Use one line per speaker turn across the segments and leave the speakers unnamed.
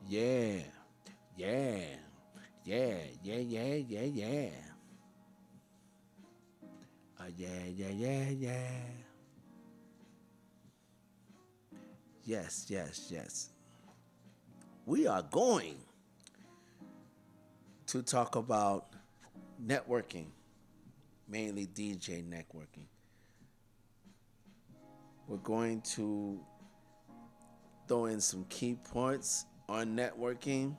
Yeah, yeah, yeah. Yeah. Yes. We are going to talk about networking, mainly DJ networking. We're going to throw in some key points on networking.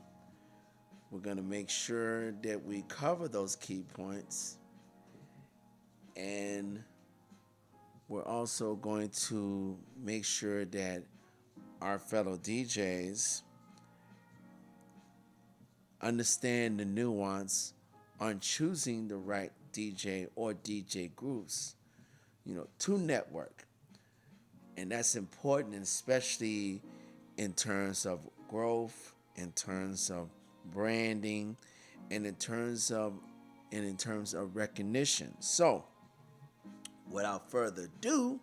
We're going to make sure that we cover those key points. And we're also going to make sure that our fellow DJs understand the nuance on choosing the right DJ or DJ groups, to network. And that's important, especially in terms of growth, in terms of branding, and in terms of recognition. So, without further ado,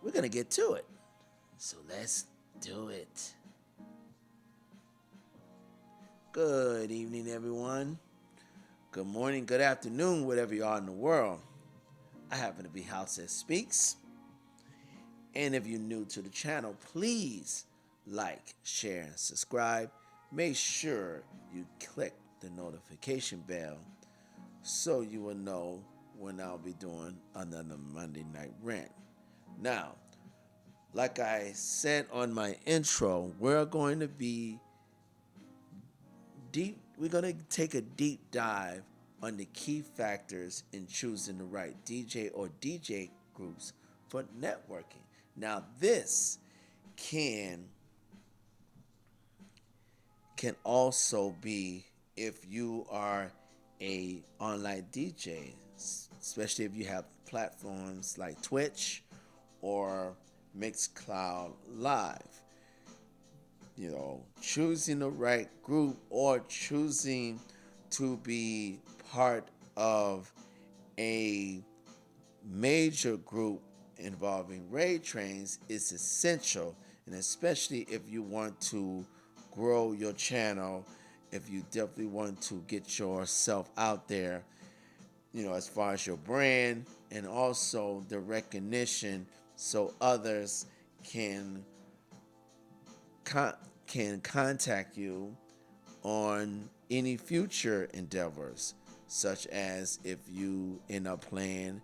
we're gonna get to it. So let's do it. Good evening, everyone. Good morning, good afternoon, wherever you are in the world. I happen to be House that Speaks. And if you're new to the channel, please like, share, and subscribe. Make sure you click the notification bell so you will know when I'll be doing another Monday Night Rant. Now, like I said on my intro, we're going to take a deep dive on the key factors in choosing the right DJ or DJ groups for networking. Now, this can can also be if you are a online DJ, especially if you have platforms like Twitch or Mixcloud Live. Choosing the right group or choosing to be part of a major group involving raid trains is essential, and especially if you want to grow your channel, if you definitely want to get yourself out there, as far as your brand and also the recognition so others can con- can contact you on any future endeavors, such as if you end up playing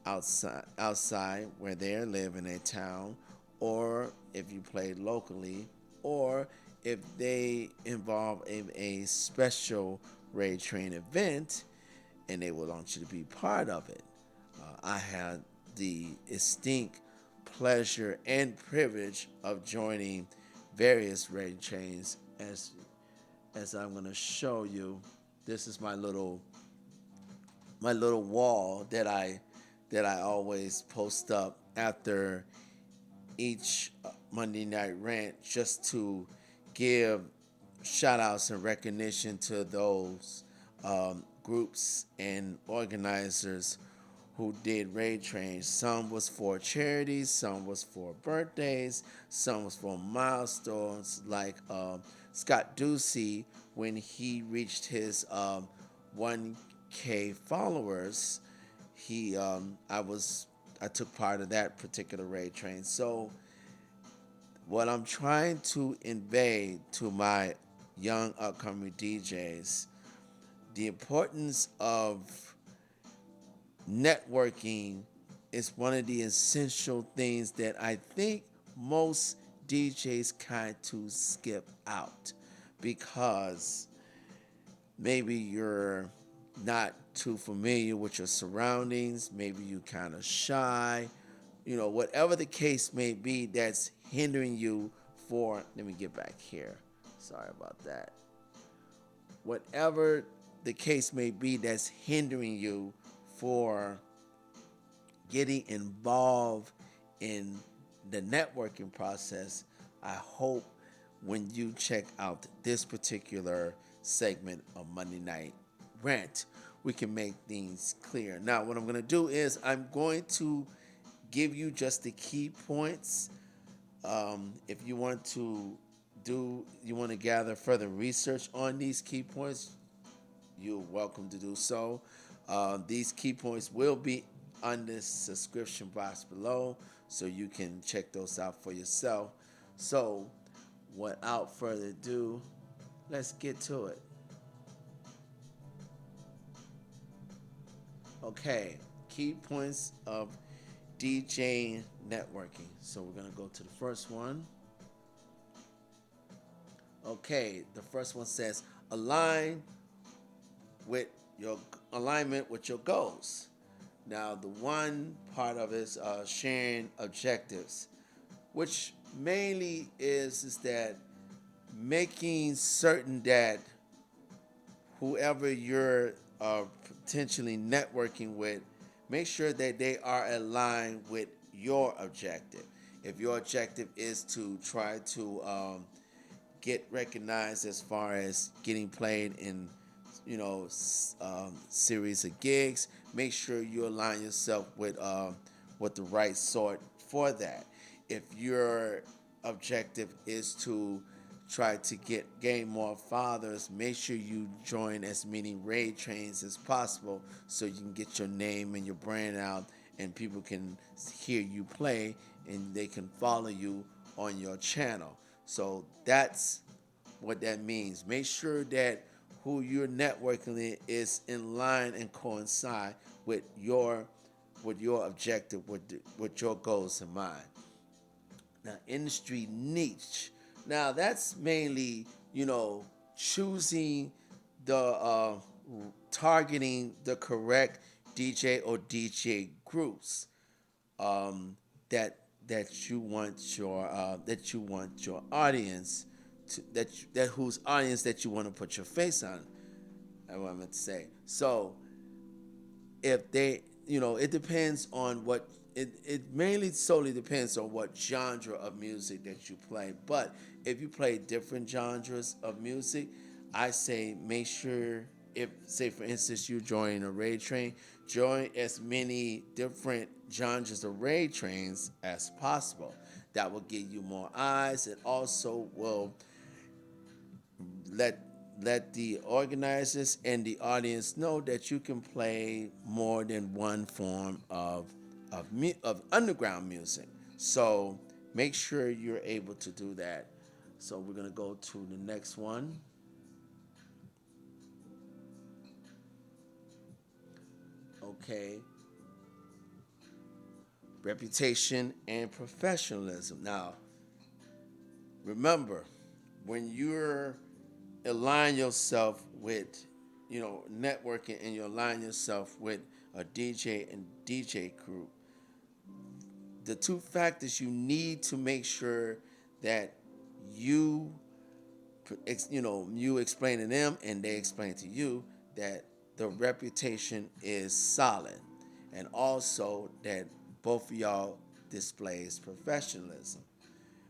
outside where they live in a town, or if you play locally, or if they involve a special raid train event and they would want you to be part of it. I had the distinct pleasure and privilege of joining various raid trains as I'm going to show you. This is my little wall that I always post up after each Monday night rant, just to give shout outs and recognition to those groups and organizers who did raid trains. Some was for charities, some was for birthdays, some was for milestones, like Scott Ducey when he reached his 1K followers. He I took part of that particular raid train. So what I'm trying to convey to my young upcoming DJs, the importance of networking is one of the essential things that I think most DJs kind to skip out, because maybe you're not too familiar with your surroundings, maybe you kind of shy, whatever the case may be that's hindering you for, let me get back here. Sorry about that. Whatever the case may be that's hindering you for getting involved in the networking process, I hope when you check out this particular segment of Monday Night Rant, we can make things clear. Now, what I'm going to do is I'm going to give you just the key points. If you want to want to gather further research on these key points, you're welcome to do so. These key points will be on this subscription box below, so you can check those out for yourself. So, without further ado, let's get to it. Okay, key points of DJ networking. So we're gonna go to the first one. Okay, the first one says align with your alignment with your goals. Now, the one part of it is sharing objectives, which mainly is that making certain that whoever you're potentially networking with, make sure that they are aligned with your objective. If your objective is to try to get recognized as far as getting played in, series of gigs, make sure you align yourself with the right sort for that. If your objective is to try to gain more followers, make sure you join as many raid trains as possible so you can get your name and your brand out and people can hear you play and they can follow you on your channel. So that's what that means. Make sure that who you're networking with is in line and coincide with your objective, with your goals in mind. Now, industry niche. Now, that's mainly, choosing the targeting the correct DJ or DJ groups that that you want your audience to, that whose audience that you want to put your face on. That's what I meant to say. So if they, it depends on what it mainly solely depends on what genre of music that you play. But if you play different genres of music, I say make sure, if say for instance you join a raid train, join as many different genres of raid trains as possible. That will give you more eyes. It also will let the organizers and the audience know that you can play more than one form of underground music. So make sure you're able to do that. So we're gonna go to the next one. Okay, reputation and professionalism. Now, remember, when you're align yourself with, networking, and you align yourself with a DJ and DJ crew, the two factors you need to make sure that you you explain to them and they explain to you that the reputation is solid, and also that both of y'all displays professionalism.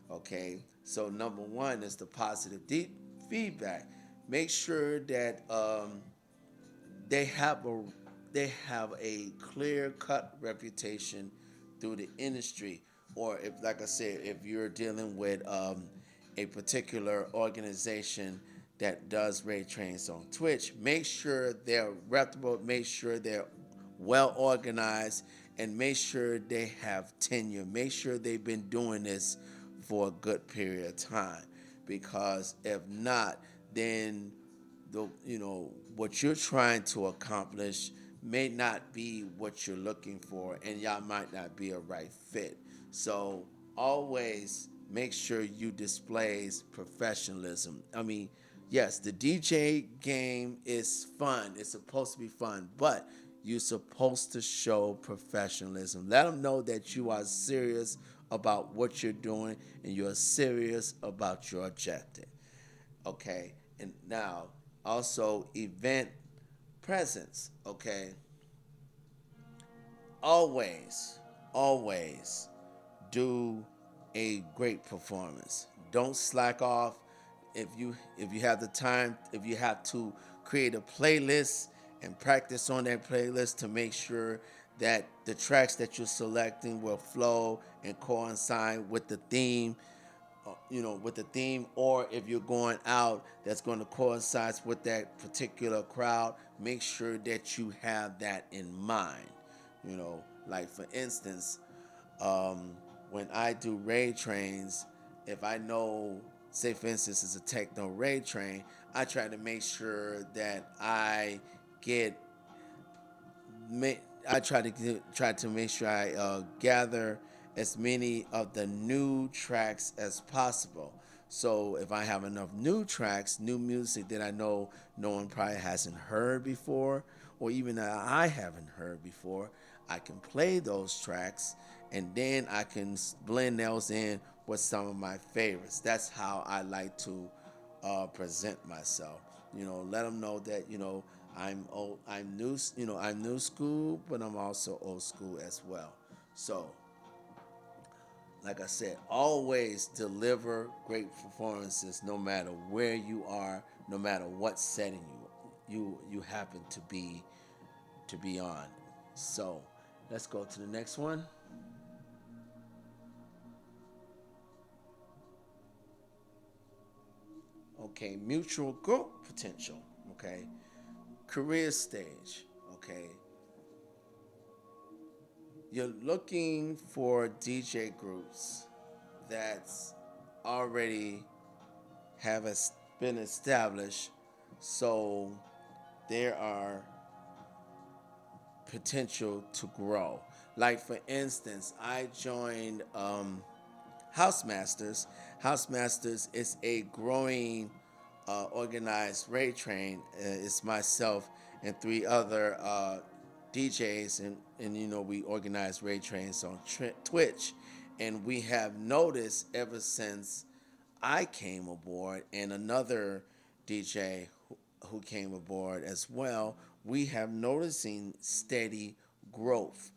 Okay, so number one is the positive feedback. Make sure that they have a they have a clear cut reputation through the industry, or if, like I said, if you're dealing with a particular organization that does raid trains on Twitch, make sure they're reputable, make sure they're well organized, and make sure they have tenure. Make sure they've been doing this for a good period of time, because if not, then what you're trying to accomplish may not be what you're looking for, and y'all might not be a right fit. So always make sure you displays professionalism. I mean, yes, the DJ game is fun. It's supposed to be fun, but you're supposed to show professionalism. Let them know that you are serious about what you're doing and you're serious about your objective. Okay, and now also event presence. Okay, always do a great performance. Don't slack off. If you have the time, if you have to create a playlist and practice on that playlist to make sure that the tracks that you're selecting will flow and coincide with the theme with the theme, or if you're going out that's going to coincide with that particular crowd, make sure that you have that in mind. Like for instance, um, when I do raid trains, if I know, say for instance, it's a techno raid train, I try to make sure that get I try to make sure I gather as many of the new tracks as possible. So if I have enough new tracks, new music that I know no one probably hasn't heard before, or even that I haven't heard before, I can play those tracks, and then I can blend those in with some of my favorites. That's how I like to present myself. Let them know that I'm old, I'm new, I'm new school, but I'm also old school as well. So, like I said, always deliver great performances, no matter where you are, no matter what setting you happen to be on. So, let's go to the next one. Okay, mutual growth potential. Okay, career stage. Okay, you're looking for DJ groups that's already been established, so there are potential to grow. Like for instance, I joined House Masters. House Masters is a growing organized raid train. It's myself and three other DJs, and we organize raid trains on Twitch. And we have noticed ever since I came aboard, and another DJ who came aboard as well, we have noticing steady growth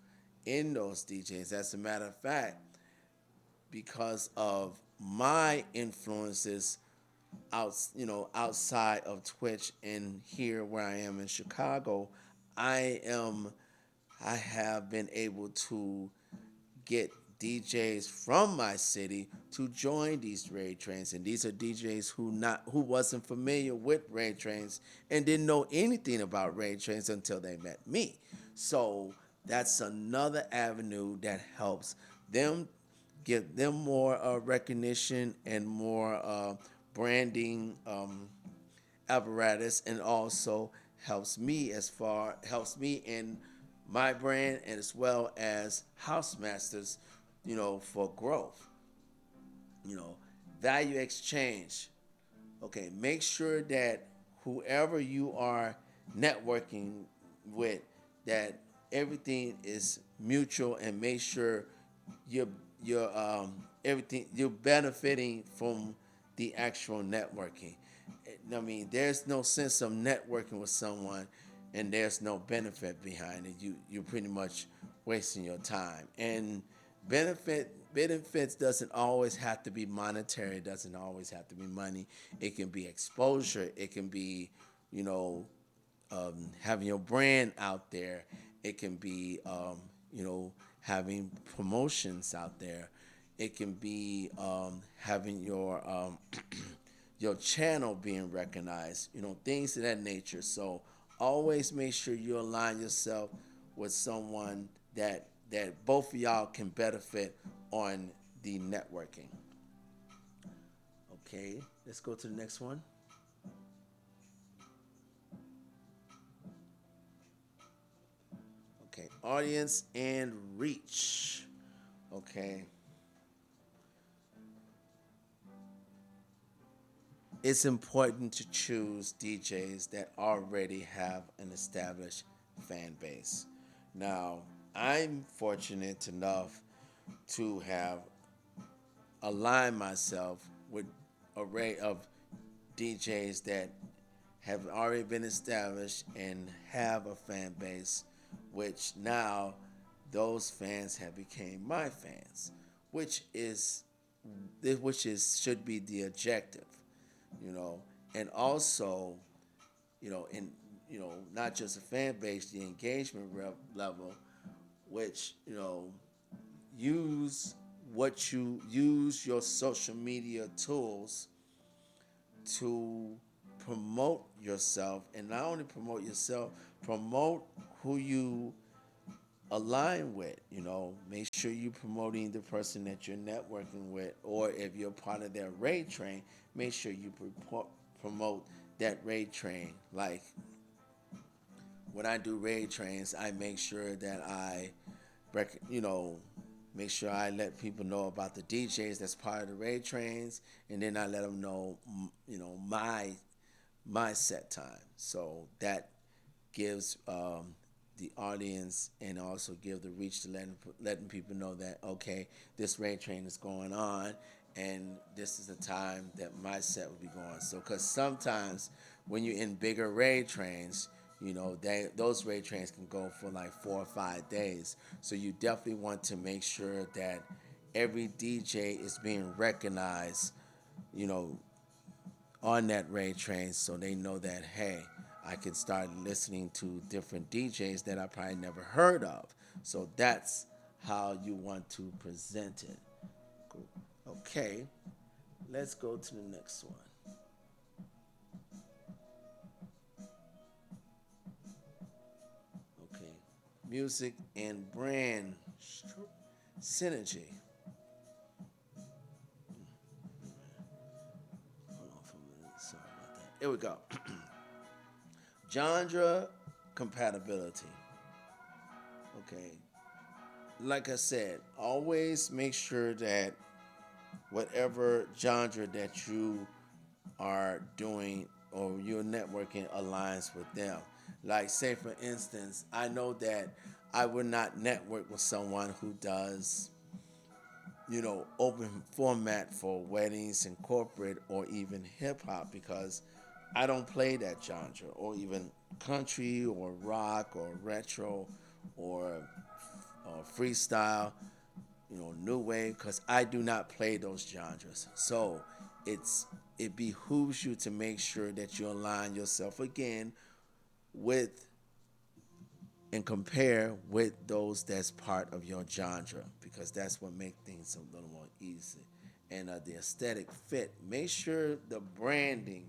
in those DJs. As a matter of fact, because of my influences outside of Twitch and here where I am in Chicago, I am I have been able to get DJs from my city to join these raid trains, and these are DJs who wasn't familiar with raid trains and didn't know anything about raid trains until they met me. So that's another avenue that helps them, give them more recognition and more branding apparatus, and also helps me in my brand, and as well as House Masters, for growth. you know Value exchange. Okay, make sure that whoever you are networking with, that everything is mutual, and make sure you're everything you're benefiting from the actual networking. I mean, there's no sense of networking with someone and there's no benefit behind it. You're pretty much wasting your time. And benefits doesn't always have to be monetary. It doesn't always have to be money. It can be exposure. It can be, you know, having your brand out there. It can be, having promotions out there. It can be having your channel being recognized. Things of that nature. So always make sure you align yourself with someone that both of y'all can benefit on the networking. Okay, let's go to the next one. Okay, audience and reach. Okay, it's important to choose DJs that already have an established fan base. Now, I'm fortunate enough to have aligned myself with an array of DJs that have already been established and have a fan base, which now those fans have become my fans, which is should be the objective, you know, and also, in not just a fan base, the engagement level, which use what you use your social media tools to promote yourself, and not only promote yourself, promote who you align with. Make sure you're promoting the person that you're networking with, or if you're part of their raid train, make sure you promote that raid train. Like when I do raid trains, I make sure that you know, make sure I let people know about the DJs that's part of the raid trains, and then I let them know, my set time. So that gives the audience, and also give the reach to letting people know that, okay, this raid train is going on, and this is the time that my set will be going. So because sometimes when you're in bigger raid trains, those raid trains can go for like 4 or 5 days. So you definitely want to make sure that every DJ is being recognized, you know, on that raid train, so they know that, hey, I can start listening to different DJs that I probably never heard of. So that's how you want to present it. Cool. Okay, let's go to the next one. Okay, music and brand synergy. Hold on for a minute. Sorry about that. Here we go. Genre compatibility. Okay, like I said, always make sure that whatever genre that you are doing or your networking aligns with them. Like, say for instance, I know that I would not network with someone who does, open format for weddings and corporate, or even hip hop, because I don't play that genre, or even country or rock or retro or freestyle, new wave, because I do not play those genres. So it behooves you to make sure that you align yourself again with and compare with those that's part of your genre, because that's what makes things a little more easy. And the aesthetic fit. Make sure the branding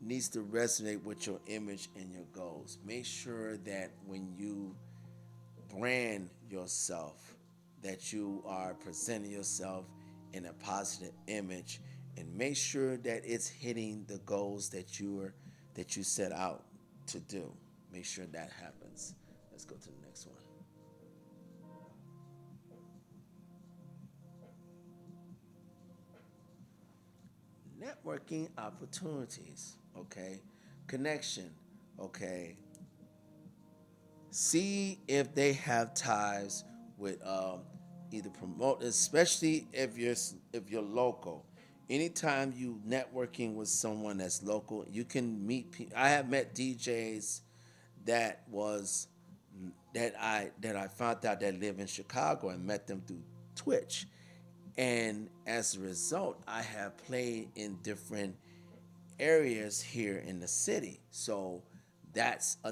needs to resonate with your image and your goals. Make sure that when you brand yourself, that you are presenting yourself in a positive image, and make sure that it's hitting the goals that you set out to do. Make sure that happens. Let's go to the next one. Networking opportunities. Okay, connection. Okay, see if they have ties with either promote, especially if you're local. Anytime you networking with someone that's local, you can meet people. I have met DJs that was that I found out that live in Chicago, and met them through Twitch, and as a result, I have played in different areas here in the city. So that's a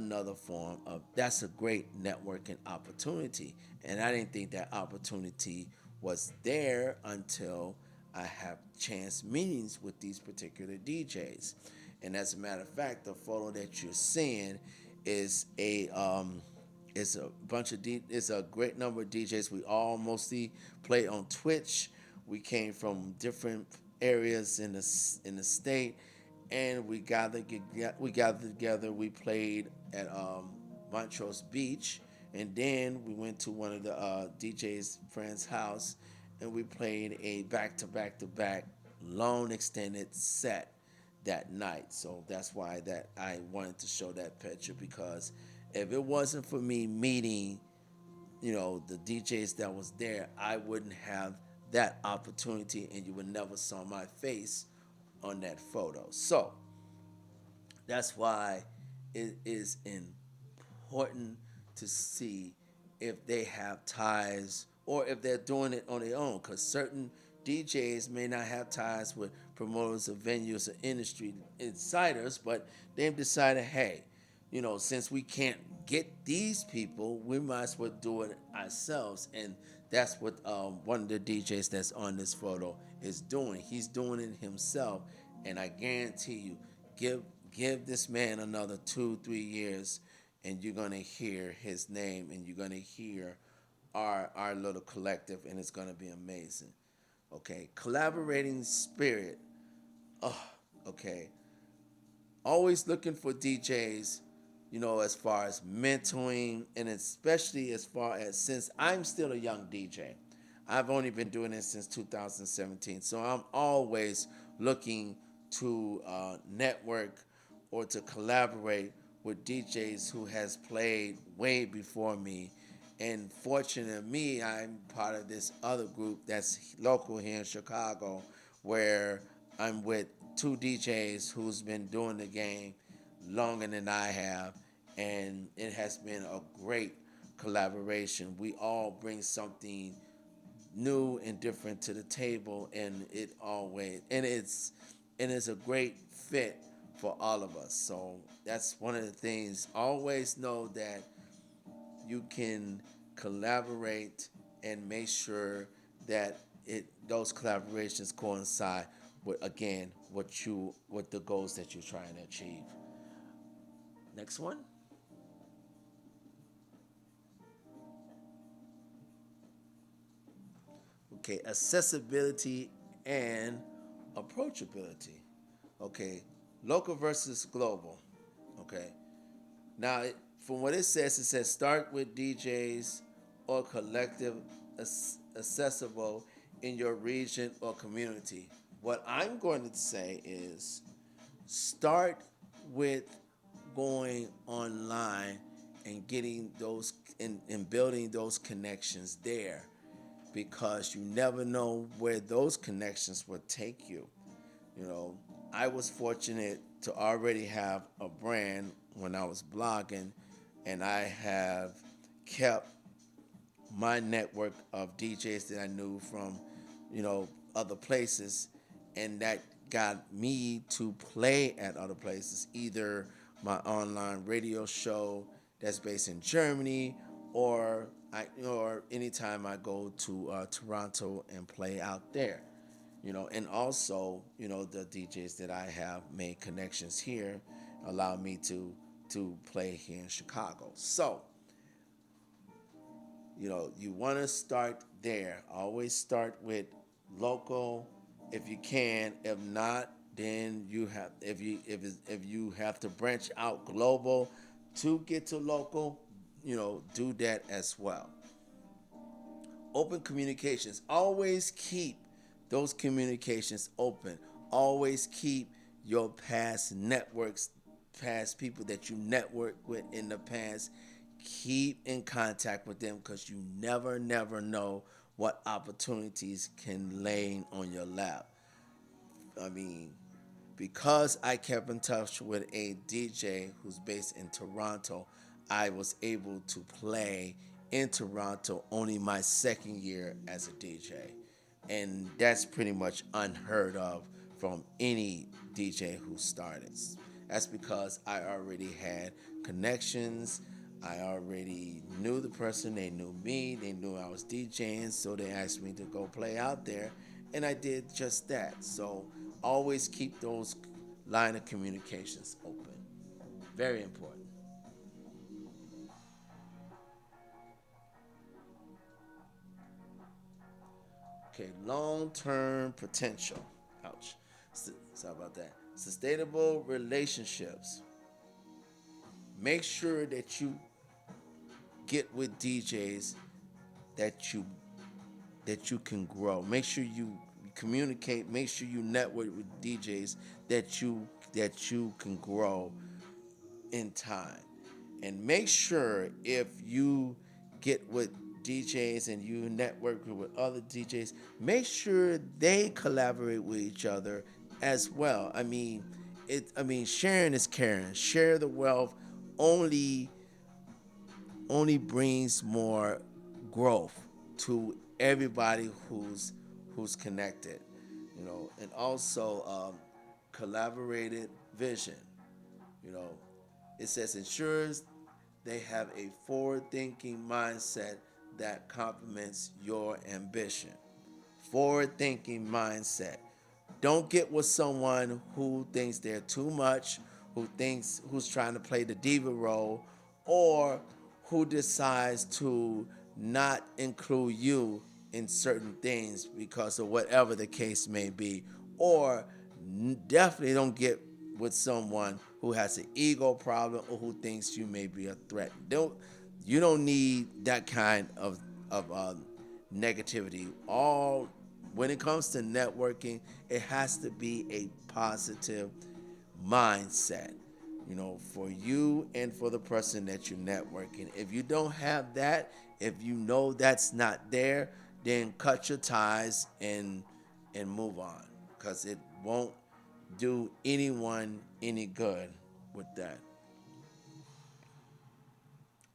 great networking opportunity. And I didn't think that opportunity was there until I have chance meetings with these particular DJs. And as a matter of fact, the photo that you're seeing is it's a great number of DJs. We all mostly play on Twitch. We came from different areas in the state, and we gathered together. We played at Montrose Beach, and then we went to one of the DJ's friend's house, and we played a back-to-back-to-back long extended set that night. So that's why that I wanted to show that picture, because if it wasn't for me meeting, the DJs that was there, I wouldn't have that opportunity, and you would never saw my face on that photo. So that's why it is important to see if they have ties, or if they're doing it on their own, because certain DJs may not have ties with promoters of venues or industry insiders, but they've decided, hey, since we can't get these people, we might as well do it ourselves. And That's what one of the DJs that's on this photo is doing. He's doing it himself, and I guarantee you, give give this man another 2 3 years, and you're gonna hear his name, and you're gonna hear our little collective, and it's gonna be amazing. Okay, collaborating spirit. Oh, okay, always looking for DJs, as far as mentoring, and especially as far as, since I'm still a young DJ, I've only been doing this since 2017. So I'm always looking to network or to collaborate with DJs who has played way before me. And fortunate me, I'm part of this other group that's local here in Chicago, where I'm with two DJs who's been doing the game longer than I have, and it has been a great collaboration. We all bring something new and different to the table, and it's a great fit for all of us. So that's one of the things. Always know that you can collaborate and make sure that it those collaborations coincide with, again, what the goals that you're trying to achieve. Next one. Okay, accessibility and approachability. Okay, local versus global. Okay, now from what it says start with DJs or collective accessible in your region or community. What I'm going to say is start with going online and getting those and building those connections there, because you never know where those connections will take you. You know, I was fortunate to already have a brand when I was blogging, and I have kept my network of DJs that I knew from, other places, and that got me to play at other places, either my online radio show that's based in Germany, or anytime I go to Toronto and play out there. And also, the DJs that I have made connections here allow me to play here in Chicago. So, you want to start there. Always start with local if you can. If not, then if you have to branch out global to get to local, do that as well. Open communications. Always keep those communications open. Always keep your past networks, past people that you networked with in the past. Keep in contact with them, because you never know what opportunities can lay on your lap. I mean, because I kept in touch with a DJ who's based in Toronto, I was able to play in Toronto only my second year as a DJ. And that's pretty much unheard of from any DJ who started. That's because I already had connections. I already knew the person, they knew me, they knew I was DJing, so they asked me to go play out there, and I did just that. So always keep those line of communications open. Very important. Okay, long-term potential. Ouch. Sorry about that. Sustainable relationships. Make sure that you get with DJs that you can grow. Make sure you communicate. Make sure you network with DJs that you can grow in time. And make sure, if you get with DJs and you network with other DJs, make sure they collaborate with each other as well. I mean, sharing is caring. Share the wealth only only brings more growth to everybody who's connected. And also collaborated vision. You know, it says ensures they have a forward-thinking mindset that complements your ambition. Forward thinking mindset. Don't get with someone who thinks they're too much, who's trying to play the diva role, or who decides to not include you in certain things because of whatever the case may be. Or definitely don't get with someone who has an ego problem or who thinks you may be a threat. You don't need that kind of negativity. All When it comes to networking, it has to be a positive mindset, for you and for the person that you're networking. If you don't have that, if you know that's not there, then cut your ties and move on, because it won't do anyone any good with that.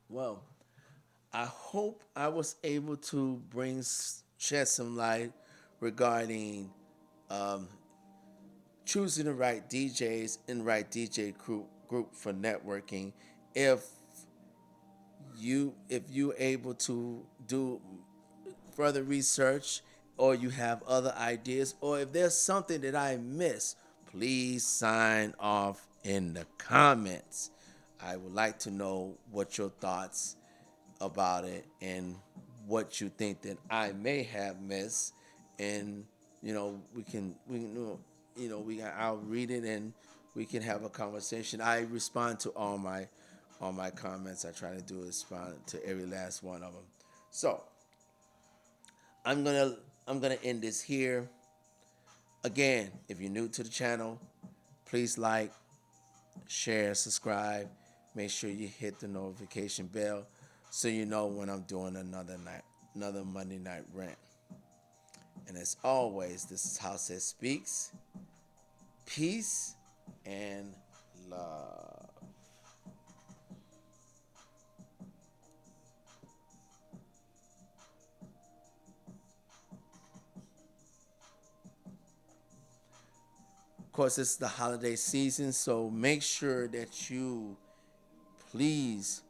Well, I hope I was able to shed some light regarding um, choosing the right DJs and right DJ group for networking. If you able to do further research, or you have other ideas, or if there's something that I missed, please sign off in the comments. I would like to know what your thoughts about it and what you think that I may have missed. And I'll read it and we can have a conversation. I respond to all my comments. I try to respond to every last one of them. So I'm gonna end this here. Again, if you're new to the channel, please like, share, subscribe. Make sure you hit the notification bell so you know when I'm doing another Monday night rant. And as always, this is House That Speaks. Peace and love. Of course, it's the holiday season, so make sure that you please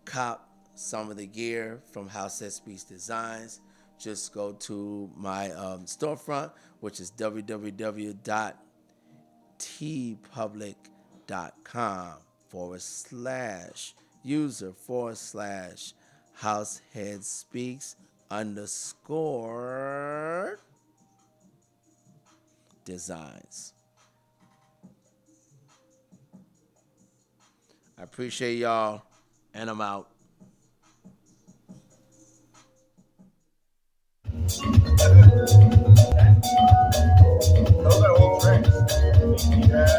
cop some of the gear from House That Speaks Designs. Just go to my storefront, which is www.tpublic.com/user/househeadspeaks_designs. I appreciate y'all, and I'm out.
Those are old tracks. You see that?